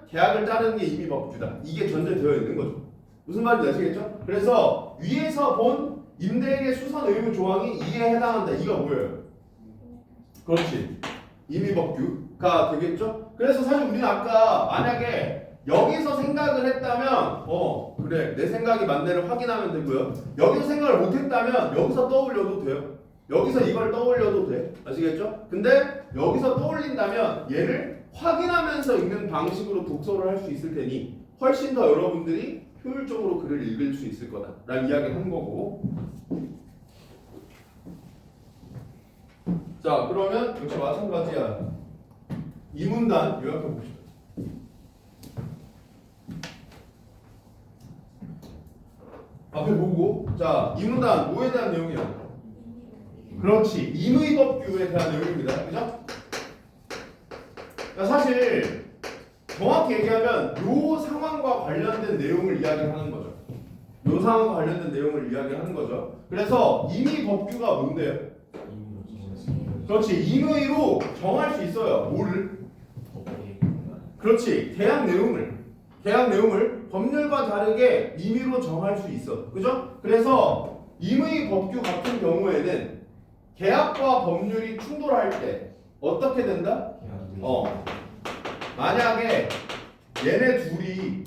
[SPEAKER 1] 계약을 따르는 게 임의 법규다. 이게 전제되어 있는 거죠. 무슨 말인지 아시겠죠? 그래서 위에서 본 임대인의 수선 의무 조항이 이에 해당한다. 이가 뭐예요? 그렇지. 임의법규가 되겠죠? 그래서 사실 우리는 아까 만약에 여기서 생각을 했다면 그래 내 생각이 맞네를 확인하면 되고요. 여기서 생각을 못했다면 여기서 떠올려도 돼요. 여기서 이걸 떠올려도 돼. 아시겠죠? 근데 여기서 떠올린다면 얘를 확인하면서 읽는 방식으로 독서를 할 수 있을 테니 훨씬 더 여러분들이 효율적으로 글을 읽을 수 있을 거다라는 이야기를 한 거고. 자 그러면 역시 마찬가지야. 이 문단 요약해 봅시다. 앞에 보고 자 이 문단 뭐에 대한 내용이야? 그렇지. 임의법규에 대한 내용입니다. 그죠? 그러니까 사실 정확히 얘기하면 요 상황과 관련된 내용을 이야기하는 거죠. 요 상황과 관련된 내용을 이야기하는 거죠. 그래서 임의법규가 뭔데요? 그렇지. 임의로 정할 수 있어요. 뭐를? 그렇지. 계약 내용을 법률과 다르게 임의로 정할 수 있어. 그죠? 그래서 임의법규 같은 경우에는 계약과 법률이 충돌할 때 어떻게 된다? 만약에 얘네 둘이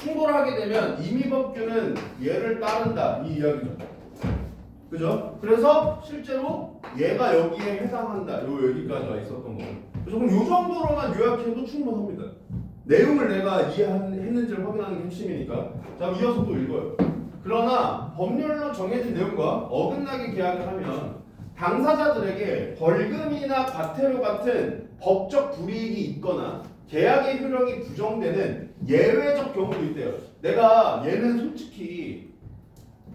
[SPEAKER 1] 충돌하게 되면 임의법규는 얘를 따른다 이 이야기죠. 그죠? 그래서 실제로 얘가 여기에 해당한다. 요 여기까지 와 있었던 거. 그래서 그럼 요 정도로만 요약해도 충분합니다. 내용을 내가 이해했는지를 확인하는 게 핵심이니까. 자, 이어서 또 읽어요. 그러나 법률로 정해진 내용과 어긋나게 계약을 하면 당사자들에게 벌금이나 과태료 같은 법적 불이익이 있거나 계약의 효력이 부정되는 예외적 경우도 있대요. 내가 얘는 솔직히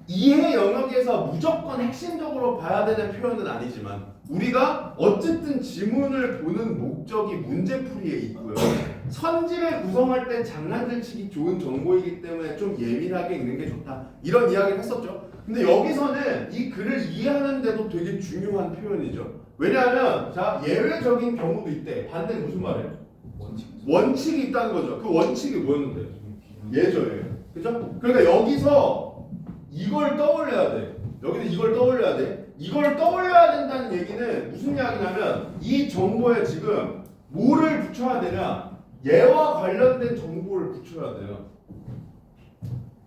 [SPEAKER 1] 이해 영역에서 무조건 핵심적으로 봐야 되는 표현은 아니지만 우리가 어쨌든 지문을 보는 목적이 문제풀이에 있고요. 선지를 구성할 땐 장난질 치기 좋은 정보이기 때문에 좀 예민하게 읽는 게 좋다. 이런 이야기를 했었죠. 근데 여기서는 이 글을 이해하는데도 되게 중요한 표현이죠. 왜냐하면 자 예외적인 경우도 있대. 반대는 무슨 말이에요? 원칙이 있다는 거죠. 그 원칙이 뭐였는데? 예저예요. 그죠? 그러니까 여기서 이걸 떠올려야 돼. 여기는 이걸 떠올려야 돼. 이걸 떠올려야 된다는 얘기는 무슨 이야기냐면 이 정보에 지금 뭐를 붙여야 되냐? 얘와 관련된 정보를 붙여야 돼요.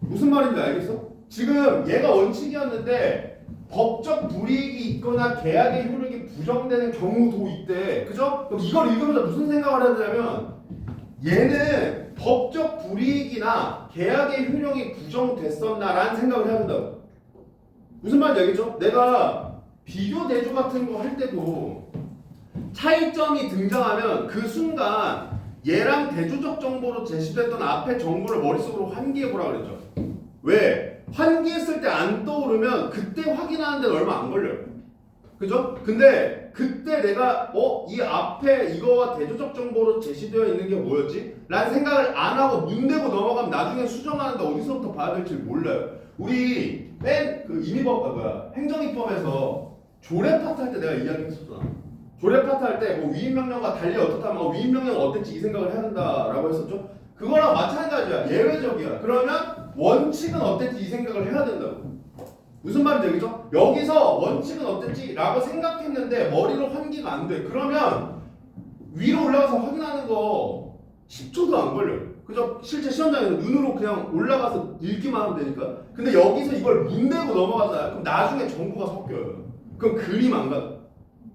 [SPEAKER 1] 무슨 말인지 알겠어? 지금 얘가 원칙이었는데 법적 불이익이 있거나 계약의 효력이 부정되는 경우도 있대. 그죠? 그럼 이걸 읽으면서 무슨 생각을 해야 되냐면 얘는 법적 불이익이나 계약의 효력이 부정됐었나라는 생각을 해야 된다고. 무슨 말인지 알겠죠? 내가 비교 대조 같은 거 할 때도 차이점이 등장하면 그 순간 얘랑 대조적 정보로 제시됐던 앞에 정보를 머릿속으로 환기해보라 그랬죠. 왜? 환기했을 때 안 떠오르면 그때 확인하는 데는 얼마 안 걸려요. 그죠? 근데 그때 내가 이 앞에 이거와 대조적 정보로 제시되어 있는 게 뭐였지? 라는 생각을 안 하고 문대고 넘어가면 나중에 수정하는데 어디서부터 봐야 될지 몰라요. 우리 그 행정입법에서 조례 파트 할 때 내가 이야기했었잖아. 조례 파트 할 때 뭐 위임명령과 달리 어떻다면 위임명령은 어땠지 이 생각을 해야 된다라고 했었죠. 그거랑 마찬가지야. 예외적이야. 그러면 원칙은 어땠지 이 생각을 해야 된다고. 무슨 말인지 알겠죠? 여기서 원칙은 어땠지? 라고 생각했는데 머리로 환기가 안 돼. 그러면 위로 올라가서 확인하는 거 10초도 안 걸려요. 그죠? 실제 시험장에서 눈으로 그냥 올라가서 읽기만 하면 되니까. 근데 여기서 이걸 문대고 넘어가잖아요. 그럼 나중에 정보가 섞여요. 그럼 그림 안 가.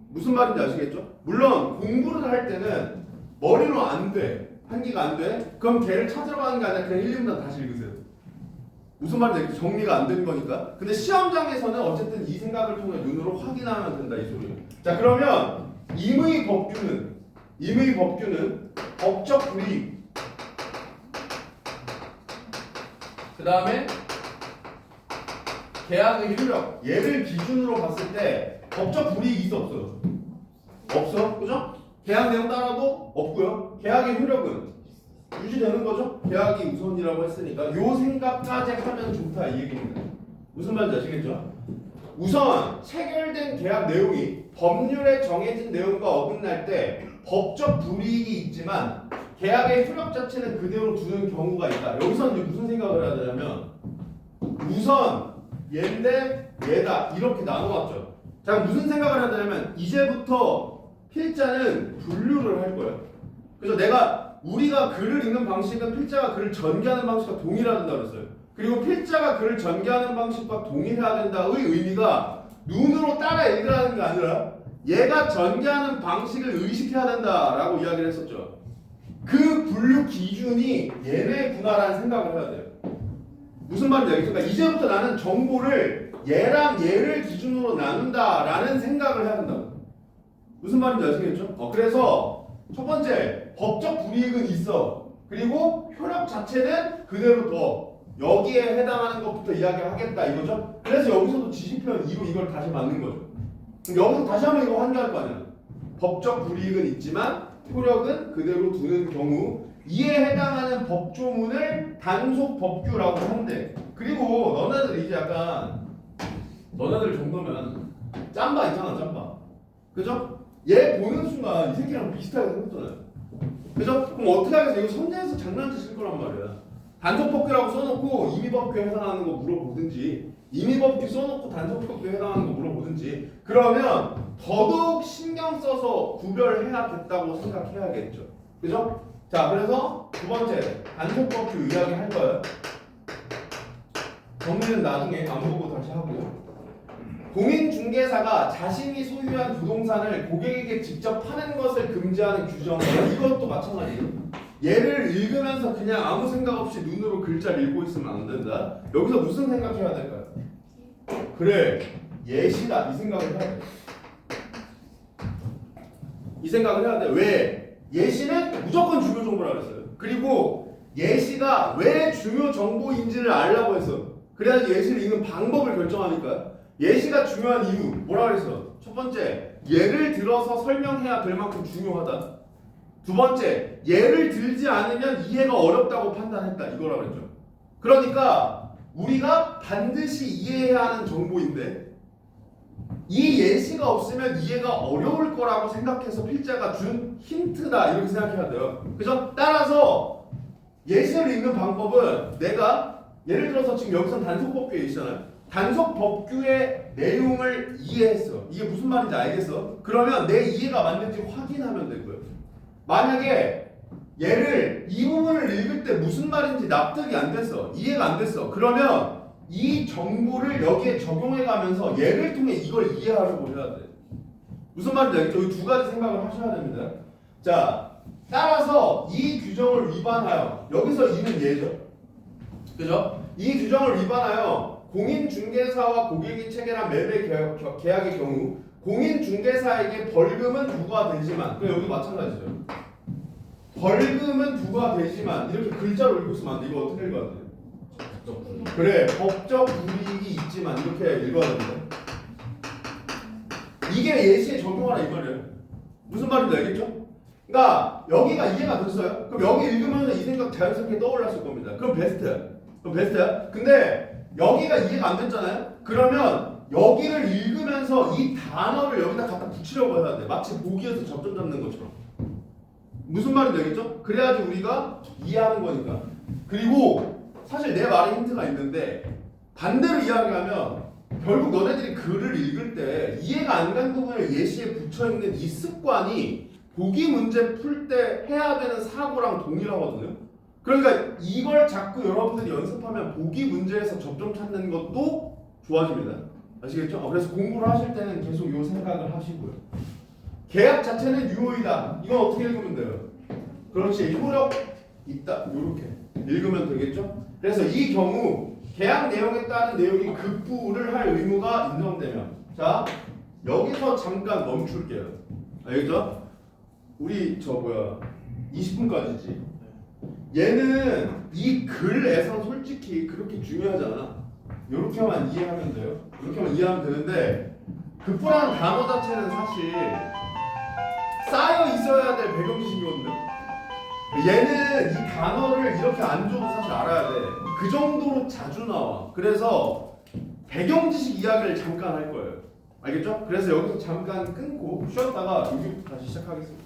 [SPEAKER 1] 무슨 말인지 아시겠죠? 물론 공부를 할 때는 머리로 안 돼. 환기가 안 돼. 그럼 걔를 찾으러 가는 게 아니라 그냥 1, 2분 다시 읽으세요. 무슨 말인지 알겠죠? 정리가 안 된 거니까. 근데 시험장에서는 어쨌든 이 생각을 통해 눈으로 확인하면 된다 이 소리예요. 자 그러면 임의법규는 법적 불이익. 그 다음에 계약의 효력. 얘를 기준으로 봤을 때 법적 불이익이 있어 없어? 없어. 그죠? 계약 내용 따라도 없고요. 계약의 효력은 유지되는 거죠? 계약이 우선이라고 했으니까 요 생각까지 하면 좋다 이 얘기입니다. 무슨 말인지 아시겠죠? 우선 체결된 계약 내용이 법률에 정해진 내용과 어긋날 때 법적 불이익이 있지만 계약의 효력 자체는 그대로 두는 경우가 있다. 여기서 이제 무슨 생각을 해야 되냐면 우선 얘인데 얘다 이렇게 나눠왔죠. 자, 무슨 생각을 해야 되냐면 이제부터 필자는 분류를 할 거예요. 그래서 우리가 글을 읽는 방식은 필자가 글을 전개하는 방식과 동일해야 된다 그랬어요. 그리고 필자가 글을 전개하는 방식과 동일해야 된다의 의미가 눈으로 따라 읽으라는 게 아니라 얘가 전개하는 방식을 의식해야 된다라고 이야기를 했었죠. 그 분류 기준이 얘네구나라는 생각을 해야 돼요. 무슨 말인지 알겠죠? 그러니까 이제부터 나는 정보를 얘랑 얘를 기준으로 나눈다라는 생각을 해야 된다고. 무슨 말인지 아시겠죠? 그래서 첫 번째, 법적 불이익은 있어. 그리고 효력 자체는 그대로 둬. 여기에 해당하는 것부터 이야기하겠다 이거죠? 그래서 여기서도 지시표현 2로 이걸 다시 맞는 거죠. 그럼 여기서 다시 한번 이거 환기할 거 아니야. 법적 불이익은 있지만 효력은 그대로 두는 경우 이에 해당하는 법조문을 단속 법규라고 한대. 그리고 너네들 이제 약간 너네들 정도면 짬바 있잖아, 짬바. 그죠? 얘 보는 순간 이 새끼랑 비슷하게 생겼잖아요. 그죠? 그럼 어떻게 하겠어? 이거 선제해서 장난치실 거란 말이야. 단속법규라고 써놓고 임의법규에 해당하는 거 물어보든지 임의법규 써놓고 단속법규에 해당하는 거 물어보든지 그러면 더더욱 신경 써서 구별해야겠다고 생각해야겠죠. 그죠? 자, 그래서 두 번째 단속법규 이야기 할 거예요. 정리는 나중에 안 보고 다시 하고. 공인중개사가 자신이 소유한 부동산을 고객에게 직접 파는 것을 금지하는 규정, 이것도 마찬가지예요. 얘를 읽으면서 그냥 아무 생각 없이 눈으로 글자를 읽고 있으면 안 된다. 여기서 무슨 생각해야 될까요? 그래, 예시다. 이 생각을 해야 돼. 이 생각을 해야 돼. 왜? 예시는 무조건 중요 정보라 그랬어요. 그리고 예시가 왜 중요 정보인지를 알라고 했어. 그래야지 예시를 읽는 방법을 결정하니까. 예시가 중요한 이유 뭐라 그랬어? 첫 번째, 예를 들어서 설명해야 될 만큼 중요하다. 두 번째, 예를 들지 않으면 이해가 어렵다고 판단했다. 이거라 그랬죠. 그러니까 우리가 반드시 이해해야 하는 정보인데 이 예시가 없으면 이해가 어려울 거라고 생각해서 필자가 준 힌트다. 이렇게 생각해야 돼요. 그죠? 따라서 예시를 읽는 방법은 내가 예를 들어서 지금 여기서 단속법규에 있잖아요. 단속법규의 내용을 이해했어. 이게 무슨 말인지 알겠어? 그러면 내 이해가 맞는지 확인하면 되고요. 만약에 얘를 이 부분을 읽을 때 무슨 말인지 납득이 안 됐어. 이해가 안 됐어. 그러면 이 정보를 여기에 적용해 가면서 얘를 통해 이걸 이해하려고 해야 돼. 무슨 말인지 알겠죠? 이 두 가지 생각을 하셔야 됩니다. 자, 따라서 이 규정을 위반하여, 여기서 이는 얘죠. 그죠? 이 규정을 위반하여 공인중개사와 고객이 체결한 매매 계약의 경우 공인중개사에게 벌금은 부과되지만, 그럼 여기 마찬가지죠. 벌금은 부과되지만 이렇게 글자로 읽고 있으면 안 돼. 이거 어떻게 읽어야 돼? 그래, 법적 불이익이 있지만 이렇게 읽어야 되는데 이게 예시에 적용하라 이 말이에요. 무슨 말인지 알겠죠? 그러니까 여기가 이해가 됐어요? 그럼 여기 읽으면서 이 생각 자연스럽게 떠올랐을 겁니다. 그럼 베스트야. 그럼 베스트야. 근데 여기가 이해가 안 됐잖아요? 그러면 여기를 읽으면서 이 단어를 여기다 갖다 붙이려고 해야 돼. 마치 보기에서 접점 잡는 것처럼. 무슨 말인지 알겠죠? 그래야지 우리가 이해하는 거니까. 그리고 사실 내 말에 힌트가 있는데 반대로 이야기하면 결국 너네들이 글을 읽을 때 이해가 안 간 부분을 예시에 붙여있는 이 습관이 보기 문제 풀 때 해야 되는 사고랑 동일하거든요. 그러니까 이걸 자꾸 여러분들이 연습하면 보기 문제에서 접점 찾는 것도 좋아집니다. 아시겠죠? 그래서 공부를 하실 때는 계속 이 생각을 하시고요. 계약 자체는 유효이다. 이건 어떻게 읽으면 돼요? 그렇지. 효력 있다. 이렇게 읽으면 되겠죠? 그래서 이 경우 계약 내용에 따른 내용이 급부를 할 의무가 인정되면, 자 여기서 잠깐 멈출게요. 알겠죠? 우리 20분까지지. 얘는 이 글에서 솔직히 그렇게 중요하잖아. 이렇게만 이해하면 돼요. 이렇게만 이해하면 되는데 급부라는 단어 자체는 사실 쌓여 있어야 될 배경 지식이거든요. 얘는 이 단어를 이렇게 안 줘도 사실 알아야 돼. 그 정도로 자주 나와. 그래서 배경 지식 이야기를 잠깐 할 거예요. 알겠죠? 그래서 여기서 잠깐 끊고 쉬었다가 여기부터 다시 시작하겠습니다.